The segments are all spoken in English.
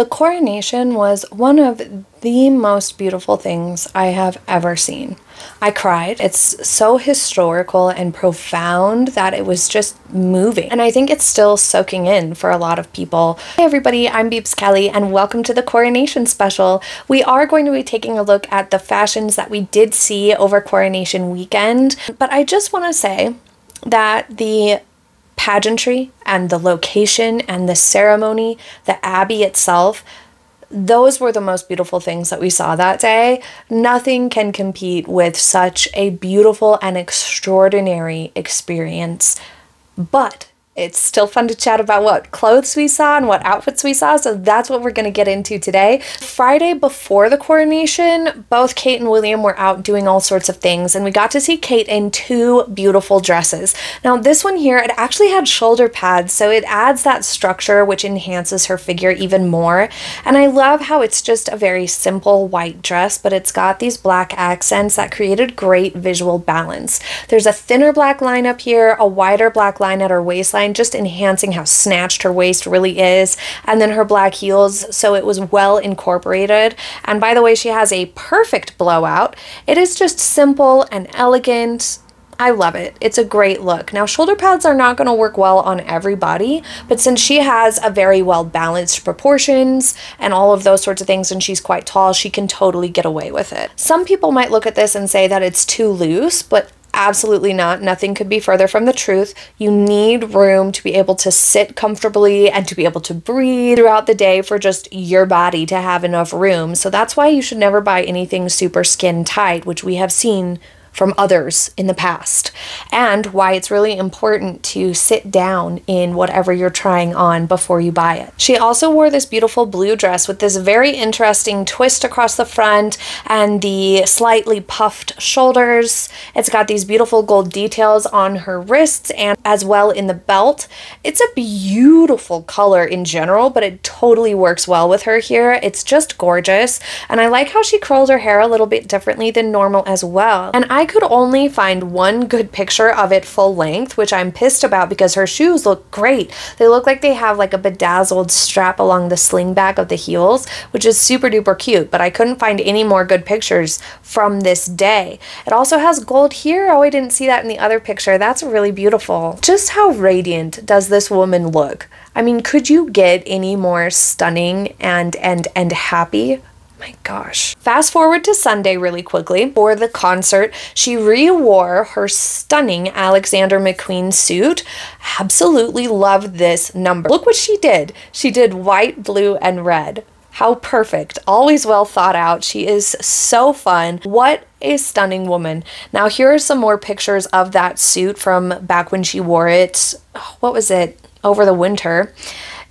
The coronation was one of the most beautiful things I have ever seen. I cried. It's so historical and profound that it was just moving. And I think it's still soaking in for a lot of people. Hey everybody, I'm Beebs Kelley and welcome to the coronation special. We are going to be taking a look at the fashions that we did see over coronation weekend. But I just want to say that the pageantry and the location and the ceremony, the abbey itself, those were the most beautiful things that we saw that day. Nothing can compete with such a beautiful and extraordinary experience. But it's still fun to chat about what clothes we saw and what outfits we saw, so that's what we're going to get into today. Friday before the coronation, both Kate and William were out doing all sorts of things, and we got to see Kate in two beautiful dresses. Now this one here, it actually had shoulder pads, so it adds that structure which enhances her figure even more. And I love how it's just a very simple white dress, but it's got these black accents that created great visual balance. There's a thinner black line up here, a wider black line at her waistline, just enhancing how snatched her waist really is, and then her black heels, so it was well incorporated. And by the way, she has a perfect blowout. It is just simple and elegant. I love it. It's a great look. Now, shoulder pads are not going to work well on everybody, but since she has a very well balanced proportions and all of those sorts of things, and she's quite tall, she can totally get away with it. Some people might look at this and say that it's too loose, but absolutely not. Nothing could be further from the truth. You need room to be able to sit comfortably and to be able to breathe throughout the day for just your body to have enough room. So that's why you should never buy anything super skin tight, which we have seen from others in the past, and why it's really important to sit down in whatever you're trying on before you buy it. She also wore this beautiful blue dress with this very interesting twist across the front and the slightly puffed shoulders. It's got these beautiful gold details on her wrists and as well in the belt. It's a beautiful color in general, but it totally works well with her here. It's just gorgeous, and I like how she curled her hair a little bit differently than normal as well. And I could only find one good picture of it full length, which I'm pissed about because her shoes look great. They look like they have like a bedazzled strap along the sling back of the heels, which is super duper cute, but I couldn't find any more good pictures from this day. It also has gold here. Oh, I didn't see that in the other picture. That's really beautiful. Just how radiant does this woman look? I mean, could you get any more stunning and happy? My gosh. Fast forward to Sunday really quickly. For the concert, she re-wore her stunning Alexander McQueen suit. Absolutely love this number. Look what she did. She did white, blue, and red. How perfect. Always well thought out. She is so fun. What a stunning woman. Now here are some more pictures of that suit from back when she wore it. What was it? Over the winter.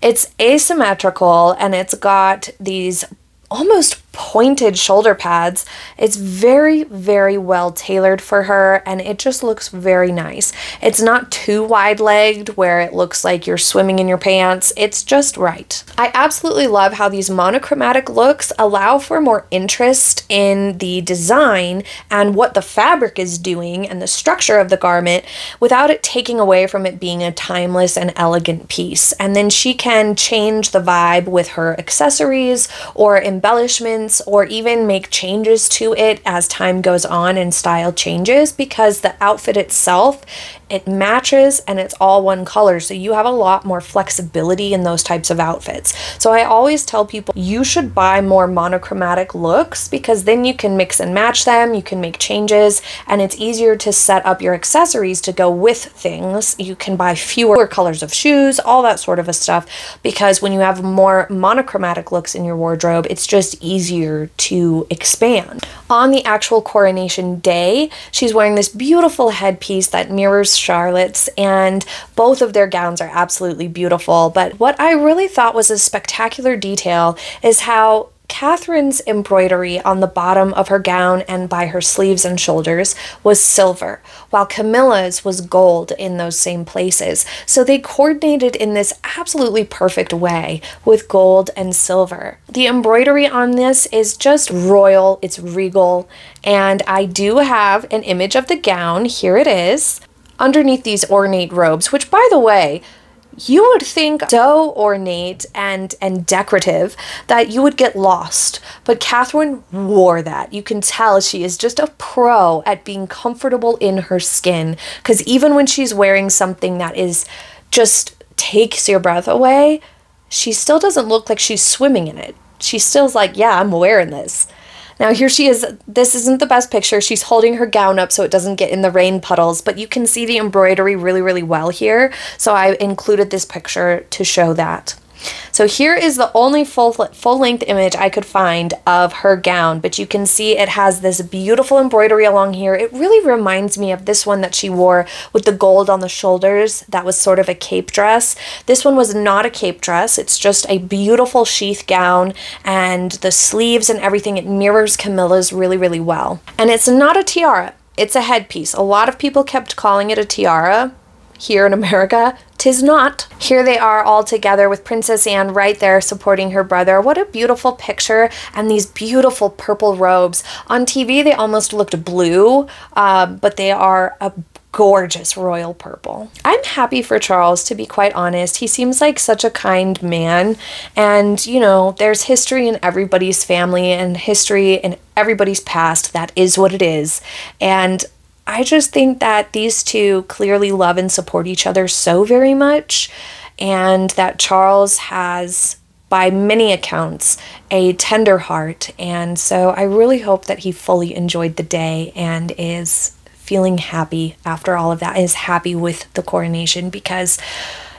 It's asymmetrical and it's got these almost pointed shoulder pads. It's very, very well tailored for her, and it just looks very nice. It's not too wide-legged where it looks like you're swimming in your pants. It's just right. I absolutely love how these monochromatic looks allow for more interest in the design and what the fabric is doing and the structure of the garment without it taking away from it being a timeless and elegant piece. And then she can change the vibe with her accessories or embellishments, or even make changes to it as time goes on and style changes, because the outfit itself, it matches and it's all one color, so you have a lot more flexibility in those types of outfits. So I always tell people you should buy more monochromatic looks, because then you can mix and match them, you can make changes, and it's easier to set up your accessories to go with things. You can buy fewer colors of shoes, all that sort of a stuff, because when you have more monochromatic looks in your wardrobe, it's just easier to expand. On the actual coronation day, she's wearing this beautiful headpiece that mirrors Charlotte's, and both of their gowns are absolutely beautiful. But what I really thought was a spectacular detail is how Catherine's embroidery on the bottom of her gown and by her sleeves and shoulders was silver, while Camilla's was gold in those same places. So they coordinated in this absolutely perfect way with gold and silver. The embroidery on this is just royal, it's regal, and I do have an image of the gown. Here it is, underneath these ornate robes, which, by the way, you would think so ornate and decorative that you would get lost. But Catherine wore that. You can tell she is just a pro at being comfortable in her skin, because even when she's wearing something that is just takes your breath away, she still doesn't look like she's swimming in it. She still's like, yeah, I'm wearing this. Now here she is. This isn't the best picture. She's holding her gown up so it doesn't get in the rain puddles, but you can see the embroidery really, really well here. So I included this picture to show that. So here is the only full-length image I could find of her gown, but you can see it has this beautiful embroidery along here. It really reminds me of this one that she wore with the gold on the shoulders. That was sort of a cape dress. This one was not a cape dress. It's just a beautiful sheath gown, and the sleeves and everything, it mirrors Camilla's really, really well. And it's not a tiara. It's a headpiece. A lot of people kept calling it a tiara here in America. 'Tis not. Here they are all together with Princess Anne right there supporting her brother. What a beautiful picture, and these beautiful purple robes. On TV they almost looked blue, but they are a gorgeous royal purple. I'm happy for Charles, to be quite honest. He seems like such a kind man, and you know, there's history in everybody's family and history in everybody's past. That is what it is. And I just think that these two clearly love and support each other so very much, and that Charles has, by many accounts, a tender heart, and so I really hope that he fully enjoyed the day and is feeling happy after all of that, is happy with the coronation, because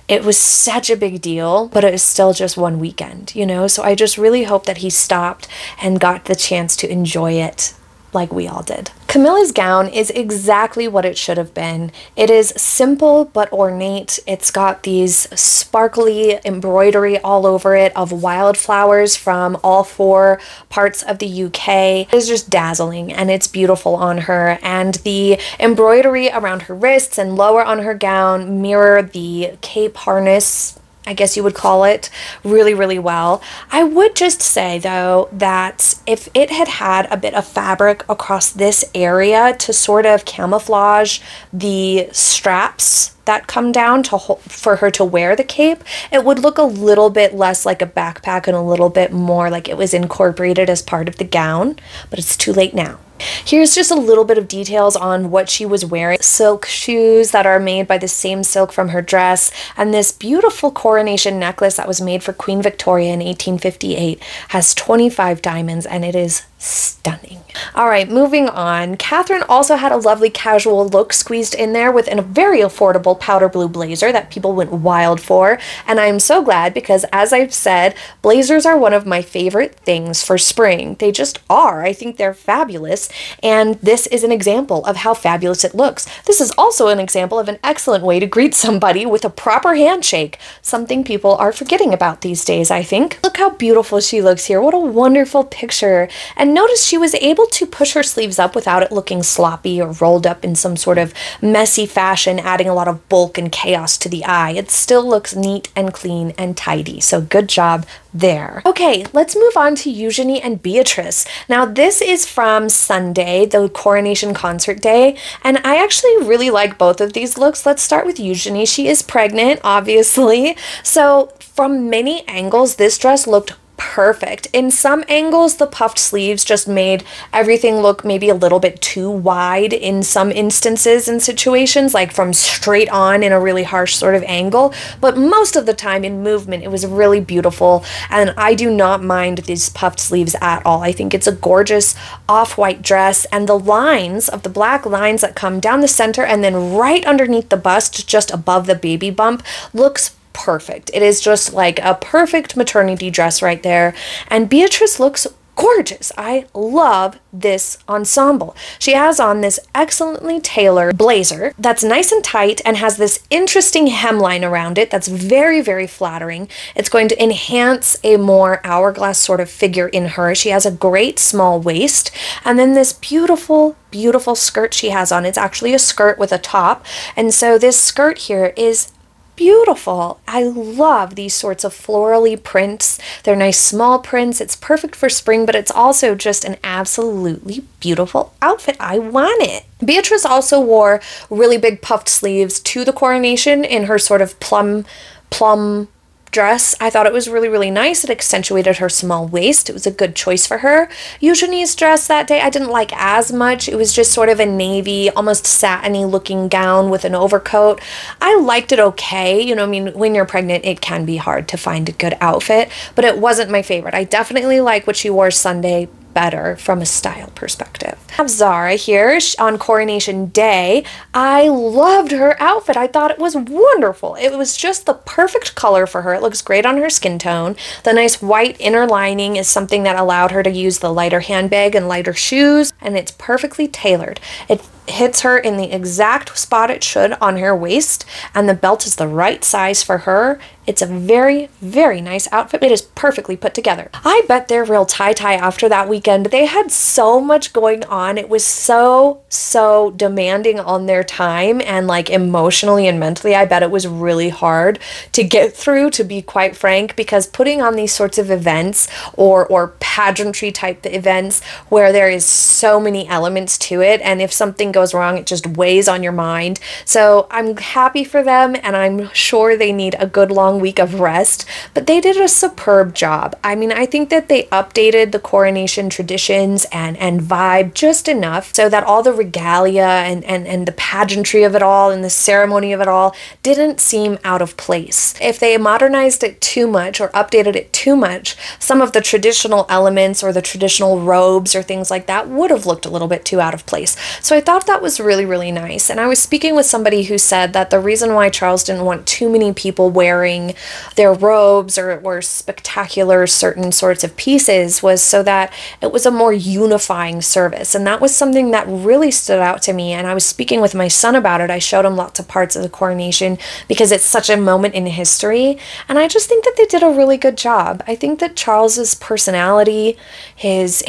it was such a big deal, but it was still just one weekend, you know? So I just really hope that he stopped and got the chance to enjoy it like we all did. Camilla's gown is exactly what it should have been. It is simple but ornate. It's got these sparkly embroidery all over it of wildflowers from all 4 parts of the UK. It is just dazzling, and it's beautiful on her. And the embroidery around her wrists and lower on her gown mirror the cape harness, I guess you would call it, really, really well. I would just say, though, that if it had had a bit of fabric across this area to sort of camouflage the straps that come down to for her to wear the cape, it would look a little bit less like a backpack and a little bit more like it was incorporated as part of the gown, but it's too late now. Here's just a little bit of details on what she was wearing. Silk shoes that are made by the same silk from her dress, and this beautiful coronation necklace that was made for Queen Victoria in 1858 has 25 diamonds, and it is stunning. All right, moving on. Catherine also had a lovely casual look squeezed in there with a very affordable powder blue blazer that people went wild for, and I'm so glad, because as I've said, blazers are one of my favorite things for spring. They just are. I think they're fabulous, and this is an example of how fabulous it looks. This is also an example of an excellent way to greet somebody with a proper handshake, something people are forgetting about these days, I think. Look how beautiful she looks here. What a wonderful picture. And notice she was able to push her sleeves up without it looking sloppy or rolled up in some sort of messy fashion, adding a lot of bulk and chaos to the eye. It still looks neat and clean and tidy, so good job there. Okay, let's move on to Eugenie and Beatrice. Now this is from Sunday, the coronation concert day, and I actually really like both of these looks. Let's start with Eugenie. She is pregnant, obviously, so from many angles this dress looked perfect. In some angles, the puffed sleeves just made everything look maybe a little bit too wide in some instances and situations, like from straight on in a really harsh sort of angle, but most of the time in movement it was really beautiful, and I do not mind these puffed sleeves at all. I think it's a gorgeous off-white dress, and the lines of the black lines that come down the center and then right underneath the bust, just above the baby bump, looks perfect. It is just like a perfect maternity dress right there, and Beatrice looks gorgeous. I love this ensemble. She has on this excellently tailored blazer that's nice and tight and has this interesting hemline around it that's very, very flattering. It's going to enhance a more hourglass sort of figure in her. She has a great small waist, and then this beautiful, beautiful skirt she has on. It's actually a skirt with a top, and so this skirt here is beautiful. I love these sorts of florally prints. They're nice small prints. It's perfect for spring, but it's also just an absolutely beautiful outfit. I want it. Beatrice also wore really big puffed sleeves to the coronation in her sort of plum plum dress. I thought it was really, really nice. It accentuated her small waist. It was a good choice for her. Eugenie's dress that day I didn't like as much. It was just sort of a navy, almost satiny looking gown with an overcoat. I liked it okay. You know, I mean, when you're pregnant, it can be hard to find a good outfit, but it wasn't my favorite. I definitely like what she wore Sunday better from a style perspective. I have Zara here on Coronation Day. I loved her outfit. I thought it was wonderful. It was just the perfect color for her. It looks great on her skin tone. The nice white inner lining is something that allowed her to use the lighter handbag and lighter shoes, and it's perfectly tailored. It hits her in the exact spot it should on her waist, and the belt is the right size for her. It's a very, very nice outfit. It is perfectly put together. I bet they're real tie-tie after that weekend. They had so much going on. It was so demanding on their time, and like emotionally and mentally, I bet it was really hard to get through, to be quite frank, because putting on these sorts of events or pageantry type events where there is so many elements to it, and if something goes wrong, it just weighs on your mind. So I'm happy for them, and I'm sure they need a good long week of rest, but they did a superb job. I mean, I think that they updated the coronation traditions and vibe just enough so that all the regalia and the pageantry of it all and the ceremony of it all didn't seem out of place. If they modernized it too much or updated it too much, some of the traditional elements or the traditional robes or things like that would have looked a little bit too out of place. So I thought that was really, really nice. And I was speaking with somebody who said that the reason why Charles didn't want too many people wearing their robes or spectacular certain sorts of pieces was so that it was a more unifying service. And that was something that really stood out to me. And I was speaking with my son about it. I showed him lots of parts of the coronation because it's such a moment in history. And I just think that they did a really good job. I think that Charles's personality, his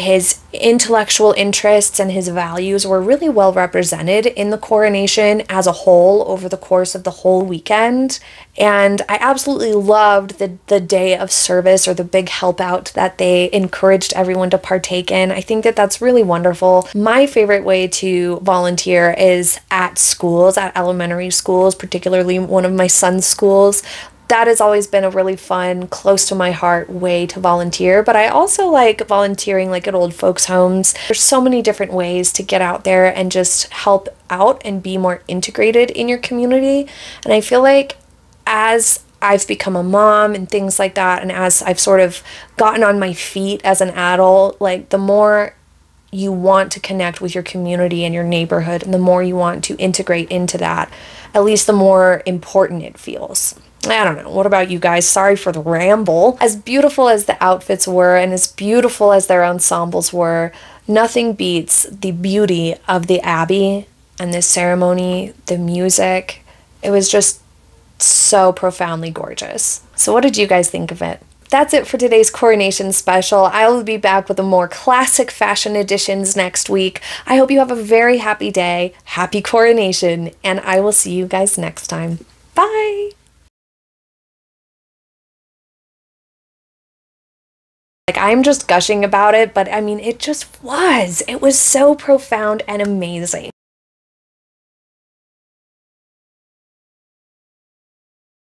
intellectual interests, and his values were really well represented in the coronation as a whole over the course of the whole weekend. And I absolutely loved the day of service, or the big help out that they encouraged everyone to partake in. I think that that's really wonderful. My favorite way to volunteer is at schools, at elementary schools, particularly one of my son's schools. That has always been a really fun, close to my heart way to volunteer, but I also like volunteering like at old folks' homes. There's so many different ways to get out there and just help out and be more integrated in your community. And I feel like as I've become a mom and things like that, and as I've sort of gotten on my feet as an adult, like the more you want to connect with your community and your neighborhood, and the more you want to integrate into that, at least the more important it feels. I don't know. What about you guys? Sorry for the ramble. As beautiful as the outfits were and as beautiful as their ensembles were, nothing beats the beauty of the Abbey and the ceremony, the music. It was just so profoundly gorgeous. So what did you guys think of it? That's it for today's coronation special. I will be back with a more classic fashion editions next week. I hope you have a very happy day, happy coronation, and I will see you guys next time. Bye! Like, I'm just gushing about it, but I mean, it just was. It was so profound and amazing.